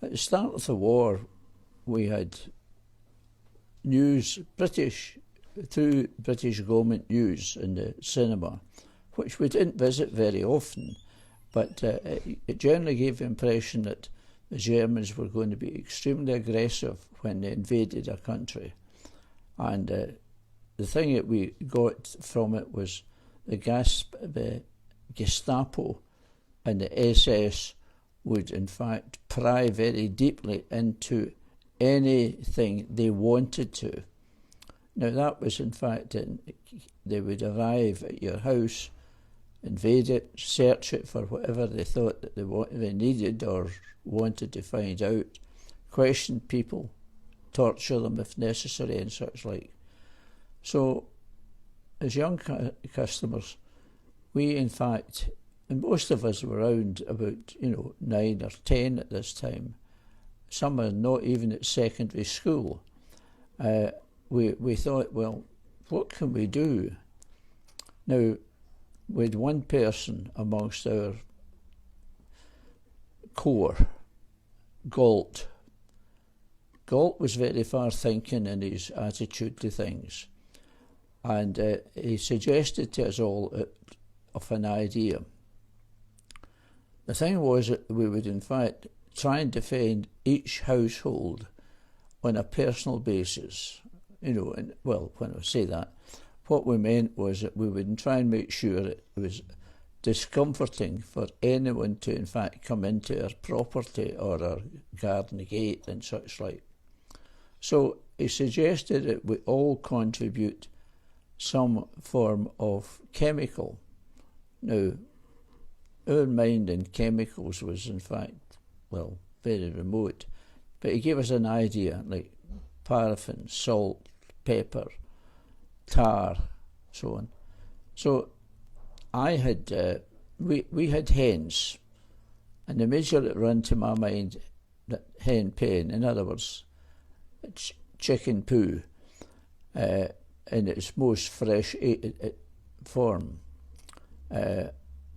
At the start of the war, we had news, through British government news in the cinema, which we didn't visit very often, but it generally gave the impression that the Germans were going to be extremely aggressive when they invaded a country. And the thing that we got from it was the Gestapo and the SS would in fact pry very deeply into anything they wanted to. Now that was in fact, they would arrive at your house, invade it, search it for whatever they thought that they needed or wanted to find out, question people, torture them if necessary and such like. So as young customers, we in fact, and most of us were around about 9 or 10 at this time. Some are not even at secondary school. We thought, well, what can we do? Now, we had one person amongst our core, Gault. Gault was very far-thinking in his attitude to things, and he suggested to us all of an idea. The thing was that we would in fact try and defend each household on a personal basis. And, well, when I say that, what we meant was that we would try and make sure it was discomforting for anyone to in fact come into our property or our garden gate and such like. So he suggested that we all contribute some form of chemical. Now, our mind in chemicals was in fact, well, very remote, but he gave us an idea, like paraffin, salt, pepper, tar, so on. So I had, we had hens, and the image that ran to my mind, that hen pen, in other words, chicken poo, in its most fresh form.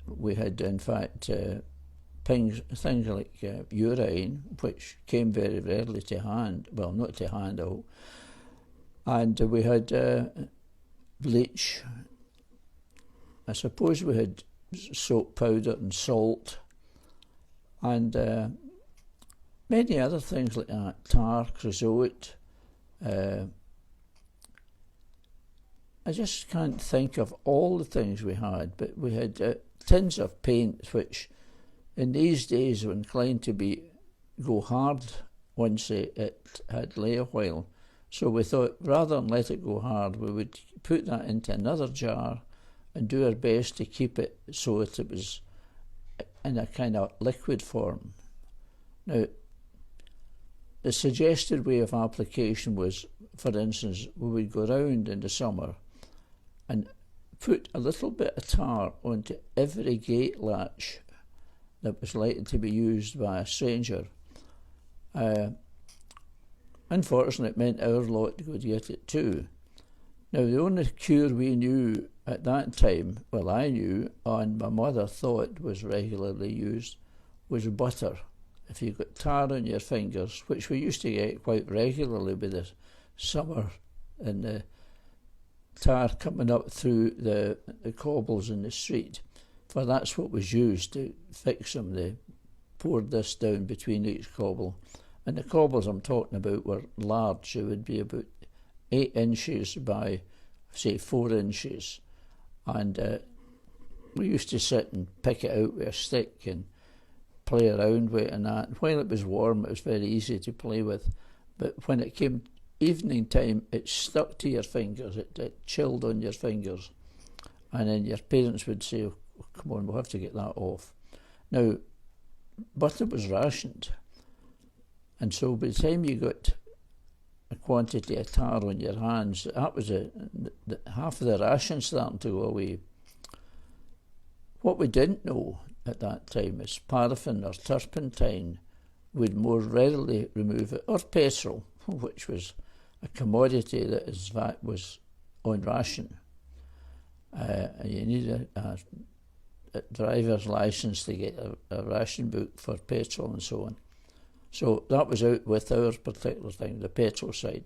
We had, in fact, things like urine, which came very rarely to hand, well, not to hand out, and we had bleach. I suppose we had soap powder and salt, and many other things like that, tar, creosote. I just can't think of all the things we had, but we had tins of paint, which in these days were inclined to go hard once it had lay a while. So we thought, rather than let it go hard, we would put that into another jar and do our best to keep it so that it was in a kind of liquid form. Now, the suggested way of application was, for instance, we would go round in the summer and put a little bit of tar onto every gate latch that was likely to be used by a stranger. Unfortunately, it meant our lot to go to get it too. Now, the only cure we knew at that time, well, I knew, and my mother thought was regularly used, was butter. If you got tar on your fingers, which we used to get quite regularly with the summer and the tar coming up through the cobbles in the street, for that's what was used to fix them. They poured this down between each cobble, and the cobbles I'm talking about were large. They would be about 8 inches by, say, 4 inches, and we used to sit and pick it out with a stick and play around with it and that. And while it was warm, it was very easy to play with, but when it came evening time, it stuck to your fingers, it chilled on your fingers, and then your parents would say, oh, come on, we'll have to get that off. Now, butter was rationed, and so by the time you got a quantity of tar on your hands, that was half of the ration starting to go away. What we didn't know at that time is paraffin or turpentine would more readily remove it, or petrol, which was a commodity that in fact was on ration. And you need a driver's license to get a ration book for petrol and so on. So that was out with our particular thing, the petrol side.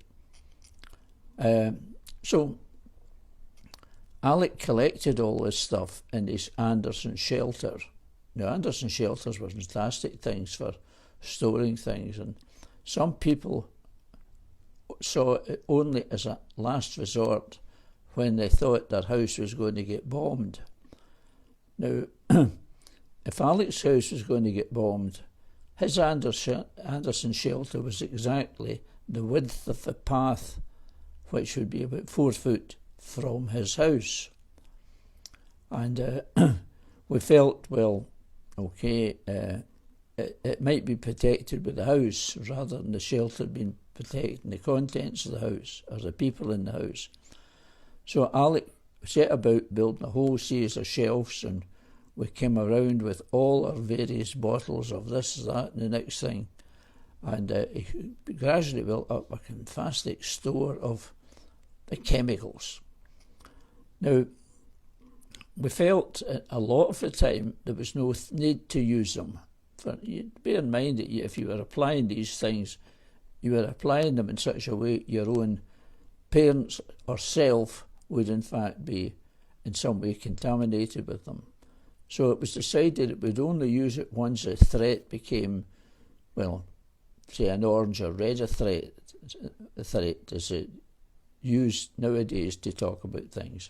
So Alec collected all this stuff in his Anderson shelter. Now, Anderson shelters were fantastic things for storing things, and some people saw it only as a last resort when they thought their house was going to get bombed. Now, if Alec's house was going to get bombed, his Anderson shelter was exactly the width of the path, which would be about 4 foot from his house. And we felt, well, okay, it might be protected with the house rather than the shelter being protecting the contents of the house or the people in the house. So Alec set about building a whole series of shelves, and we came around with all our various bottles of this, that and the next thing, and he gradually built up a fantastic store of the chemicals. Now, we felt a lot of the time there was no need to use them. Bear in mind that if you were applying these things, you were applying them in such a way your own parents or self would in fact be in some way contaminated with them. So it was decided it would only use it once a threat became, well, say an orange or red threat as it used nowadays to talk about things.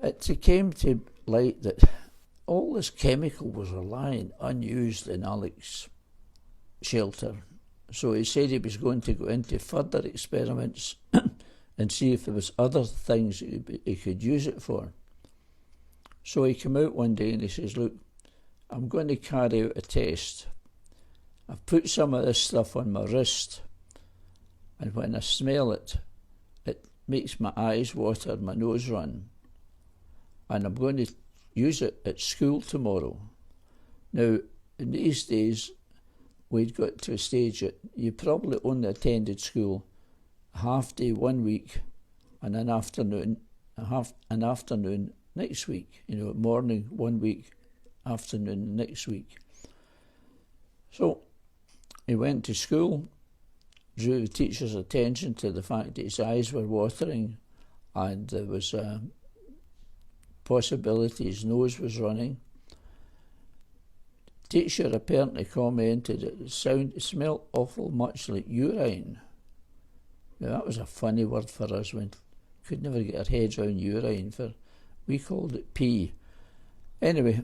It came to light that all this chemical was lying unused in Alec's shelter. So he said he was going to go into further experiments and see if there was other things he could use it for. So he came out one day and he says, look, I'm going to carry out a test. I've put some of this stuff on my wrist, and when I smell it, it makes my eyes water and my nose run. And I'm going to use it at school tomorrow. Now, in these days, we'd got to a stage that you probably only attended school a half day 1 week and an afternoon next week. Morning 1 week, afternoon next week. So he went to school, drew the teacher's attention to the fact that his eyes were watering and there was a possibility his nose was running. Teacher apparently commented that it smelled awful much like urine. Now that was a funny word for us. We could never get our heads around urine. We called it pee. Anyway,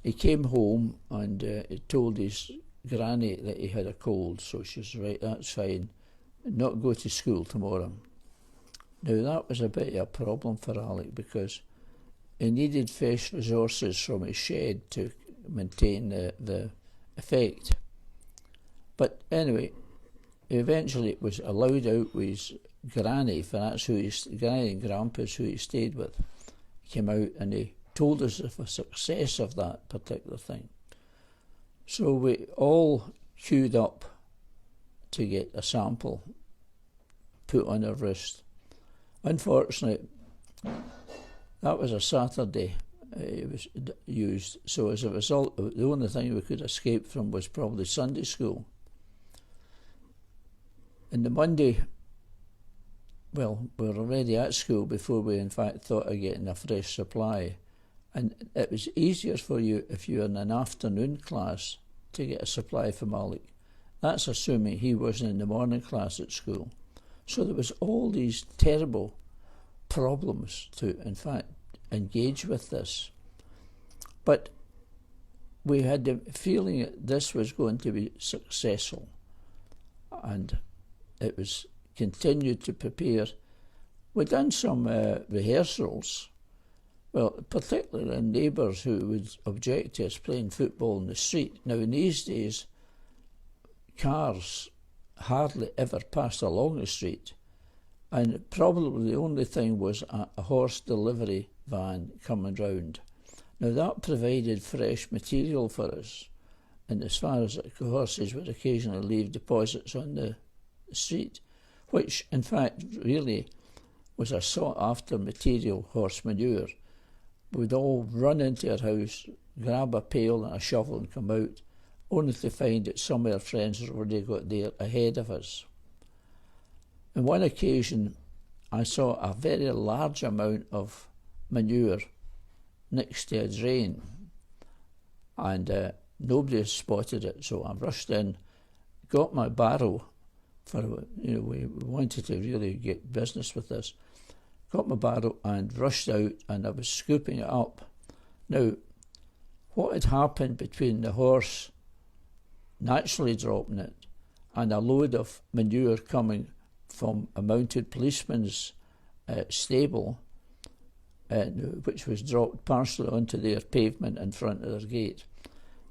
he came home and he told his granny that he had a cold, so she was right, that's fine, not go to school tomorrow. Now that was a bit of a problem for Alec because he needed fresh resources from his shed to maintain the effect. But anyway, eventually was allowed out with his granny, for that's granny and grandpa's who he stayed with. He came out and he told us of the success of that particular thing. So we all queued up to get a sample put on our wrist. Unfortunately, that was a Saturday it was used, so as a result, the only thing we could escape from was probably Sunday school. And the Monday, well, we were already at school before we in fact thought of getting a fresh supply. And it was easier for you if you were in an afternoon class to get a supply from Alec. That's assuming he wasn't in the morning class at school. So there was all these terrible problems to, in fact, engage with this. But we had the feeling that this was going to be successful. And it was continued to prepare. We'd done some rehearsals. Well, particularly neighbours who would object to us playing football in the street. Now, in these days, cars hardly ever passed along the street, and probably the only thing was a horse delivery van coming round. Now, that provided fresh material for us, and as far as the horses would occasionally leave deposits on the street, which, in fact, really was a sought-after material, horse manure. We'd all run into our house, grab a pail and a shovel and come out only to find that some of our friends had already got there ahead of us. On one occasion, I saw a very large amount of manure next to a drain, and nobody had spotted it, so I rushed in, got my barrow, for we wanted to really get business with this, got my barrow and rushed out, and I was scooping it up. Now, what had happened between the horse naturally dropping it and a load of manure coming from a mounted policeman's stable, which was dropped partially onto their pavement in front of their gate.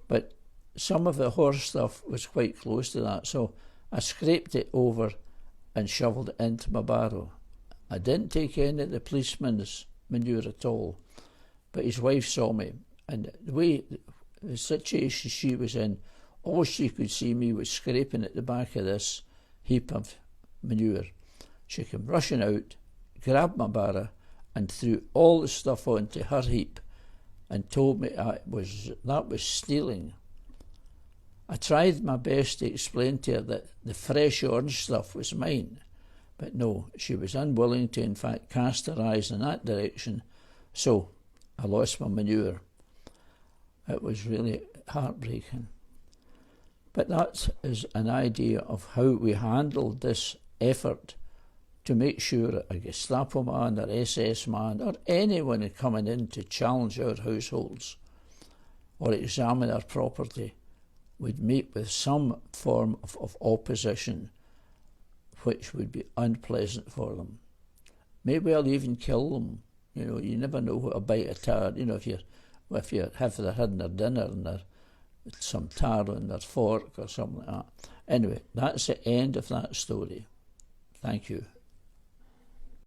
But some of the horse stuff was quite close to that, so I scraped it over and shoveled it into my barrow. I didn't take any of the policeman's manure at all, but his wife saw me, and the situation she was in, all she could see me was scraping at the back of this heap of manure. She came rushing out, grabbed my barrow and threw all the stuff onto her heap and told me that was stealing. I tried my best to explain to her that the fresh orange stuff was mine, but no, she was unwilling to in fact cast her eyes in that direction, so I lost my manure. It was really heartbreaking. But that is an idea of how we handled this effort to make sure a Gestapo man or SS man or anyone coming in to challenge our households or examine our property would meet with some form of opposition which would be unpleasant for them. Maybe I'll even kill them. You never know what a bite of tar, if you have their had their dinner and there's some tar on their fork or something like that. Anyway, that's the end of that story. Thank you.